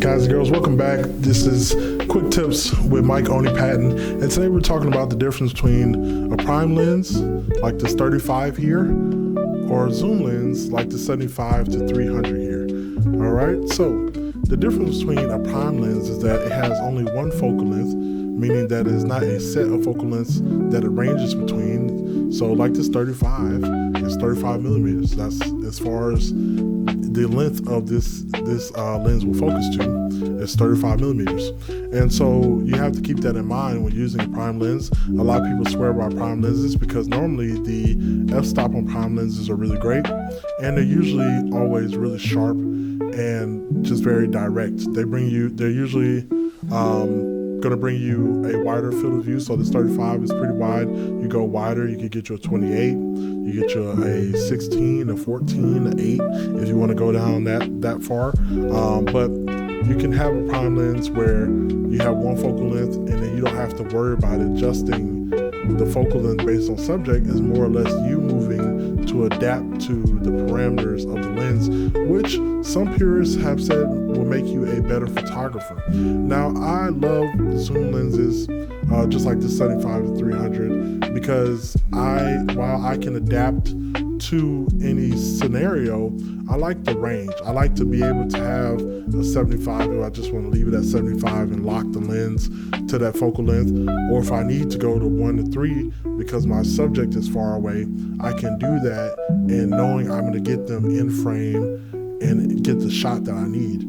Guys and girls, welcome back. This is Quick Tips with Mike Oni Patton, and today we're talking about the difference between a prime lens, like this 35 here, or a zoom lens, like the 75 to 300 here. All right, so the difference between a prime lens is that it has only one focal length, meaning that it is not a set of focal lengths that it ranges between. So like this 35, it's 35 millimeters. That's as far as the length of this lens will focus to is 35 millimeters. And so you have to keep that in mind when using a prime lens. A lot of people swear by prime lenses because normally the f-stop on prime lenses are really great, and they're usually always really sharp and just very direct. They're usually going to bring you a wider field of view. So this 35 is pretty wide. You go wider, you could get you a 28, you get you a 16, a 14, an 8 if you want to go down that far. But you can have a prime lens where you have one focal length and then you don't have to worry about adjusting the focal length based on subject. Is more or less you moving to adapt to the parameters of the lens, which some purists have said will make you a better photographer. Now, I love zoom lenses, just like the 75 to 300, because while I can adapt to any scenario, I like the range. I like to be able to have a 75 if I just want to leave it at 75 and lock the lens to that focal length, or if I need to go to 1 to 3 because my subject is far away, I can do that, and knowing I'm going to get them in frame and get the shot that I need.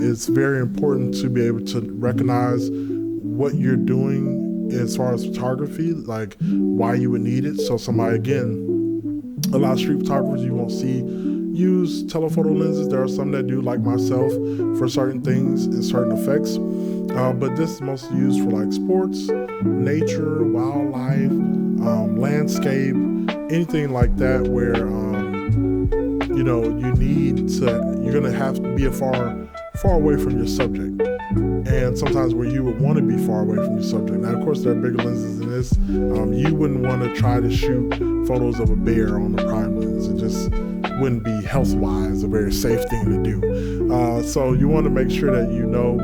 It's very important to be able to recognize what you're doing as far as photography, like why you would need it. So somebody, again, a lot of street photographers you won't see use telephoto lenses. There are some that do, like myself, for certain things and certain effects. But this is mostly used for like sports, nature, wildlife, landscape, anything like that where you're gonna have to be far away from your subject. And sometimes where you would want to be far away from your subject. Now, of course, there are bigger lenses than this. You wouldn't want to try to shoot photos of a bear on the prime lens. It just wouldn't be health-wise a very safe thing to do. So you want to make sure that you know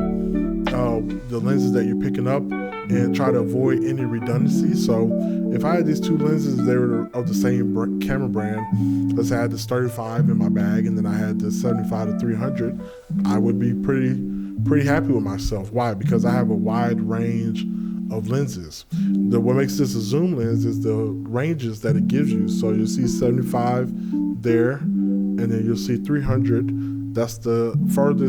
the lenses that you're picking up and try to avoid any redundancy. So if I had these two lenses, they were of the same camera brand. Let's say I had this 35 in my bag and then I had this 75 to 300, I would be pretty happy with myself. Why? Because I have a wide range of lenses. What makes this a zoom lens is the ranges that it gives you. So you'll see 75 there, and then you'll see 300. That's the furthest